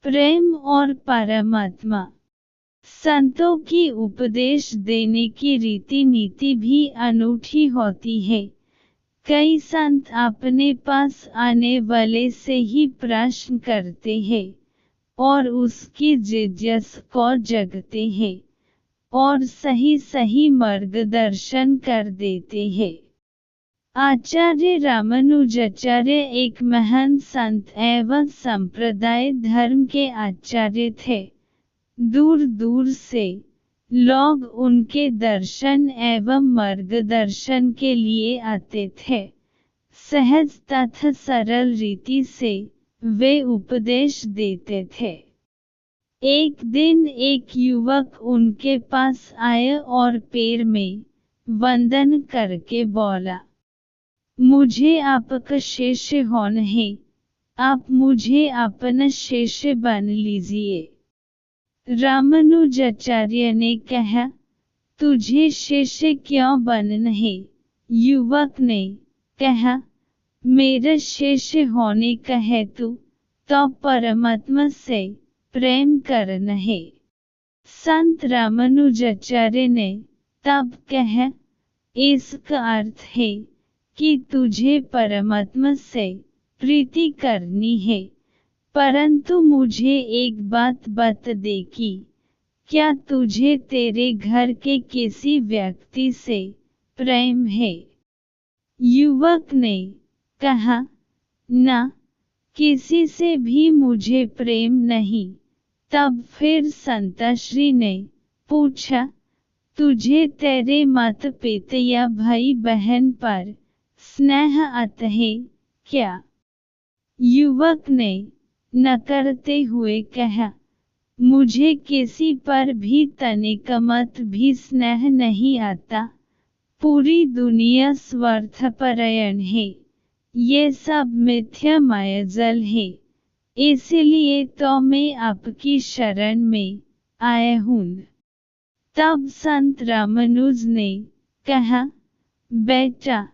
प्रेम और परमात्मा। संतों की उपदेश देने की रीति नीति भी अनूठी होती है। कई संत अपने पास आने वाले से ही प्रश्न करते हैं और उसकी जिज्ञासा को जगाते हैं और सही सही मार्गदर्शन कर देते हैं। आचार्य रामानुजाचार्य एक महान संत एवं संप्रदाय धर्म के आचार्य थे। दूर दूर से लोग उनके दर्शन एवं मार्गदर्शन के लिए आते थे। सहज तथा सरल रीति से वे उपदेश देते थे। एक दिन एक युवक उनके पास आया और पैर में वंदन करके बोला, मुझे आपका शिष्य होना है, आप मुझे अपना शिष्य बन लीजिए। रामानुजाचार्य ने कहा, तुझे शिष्य क्यों बनना है? युवक ने कहा, मेरा शिष्य होने का हेतु तो परमात्मा से प्रेम करना है। संत रामानुजाचार्य ने तब कहा, इसका अर्थ है कि तुझे परमात्मा से प्रीति करनी है, परंतु मुझे एक बात बता दे कि क्या तुझे तेरे घर के किसी व्यक्ति से प्रेम है? युवक ने कहा, ना, किसी से भी मुझे प्रेम नहीं। तब फिर संतश्री ने पूछा, तुझे तेरे माता पिता या भाई बहन पर स्नेह आता है क्या? युवक ने नकारते हुए कहा, मुझे किसी पर भी तनिकमत भी स्नेह नहीं आता। पूरी दुनिया स्वार्थपरायण है, ये सब मिथ्या मायाजाल है, इसलिए तो मैं आपकी शरण में आया हूँ। तब संत रामानुज ने कहा, बेटा,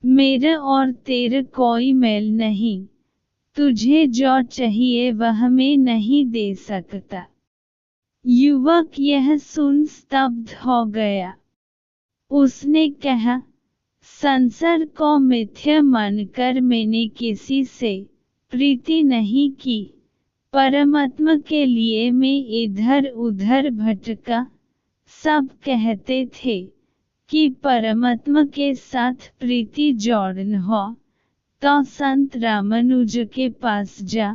मेरा और तेरा कोई मेल नहीं, तुझे जो चाहिए वह मैं नहीं दे सकता। युवक यह सुन स्तब्ध हो गया। उसने कहा, संसार को मिथ्या मानकर मैंने किसी से प्रीति नहीं की। परमात्मा के लिए मैं इधर उधर भटका। सब कहते थे कि परमात्मा के साथ प्रीति जोड़ना हो तो संत रामानुज के पास जा,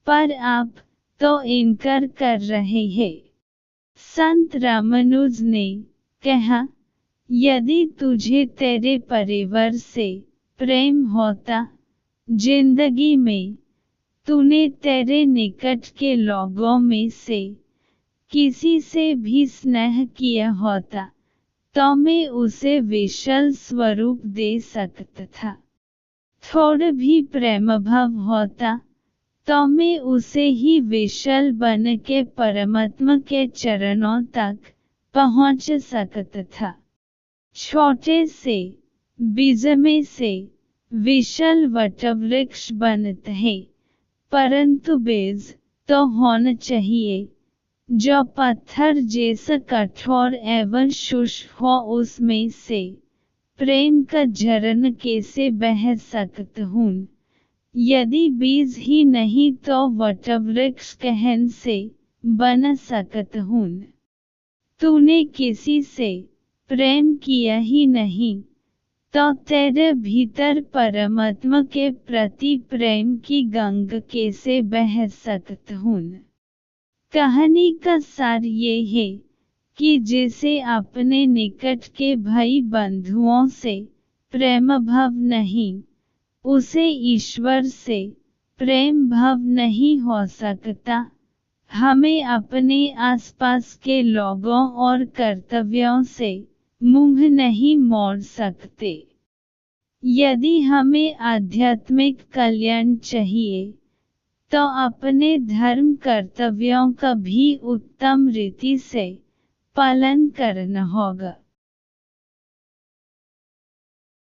पर आप तो इनकार कर रहे हैं। संत रामानुज ने कहा, यदि तुझे तेरे परिवार से प्रेम होता, जिंदगी में तूने तेरे निकट के लोगों में से किसी से भी स्नेह किया होता, तो मैं उसे विशाल स्वरूप दे सकता था। थोड़ा भी प्रेम भाव होता तो मैं उसे ही विशाल बन के परमात्मा के चरणों तक पहुँच सकता था। छोटे से बीज में से विशाल वटवृक्ष बनता है, परंतु बीज तो होना चाहिए जो पत्थर जैसा कठोर एवं शुष्क हो। उसमें से प्रेम का झरना कैसे बह सकता हूँ? यदि बीज ही नहीं तो वटवृक्ष कहन से बन सकता हूँ। तूने किसी से प्रेम किया ही नहीं, तो तेरे भीतर परमात्मा के प्रति प्रेम की गंगा कैसे बह सकता हूँ? कहानी का सार ये है कि जिसे अपने निकट के भाई बंधुओं से प्रेम भाव नहीं, उसे ईश्वर से प्रेम भाव नहीं हो सकता। हमें अपने आसपास के लोगों और कर्तव्यों से मुंह नहीं मोड़ सकते। यदि हमें आध्यात्मिक कल्याण चाहिए तो अपने धर्म कर्तव्यों का भी उत्तम रीति से पालन करना होगा।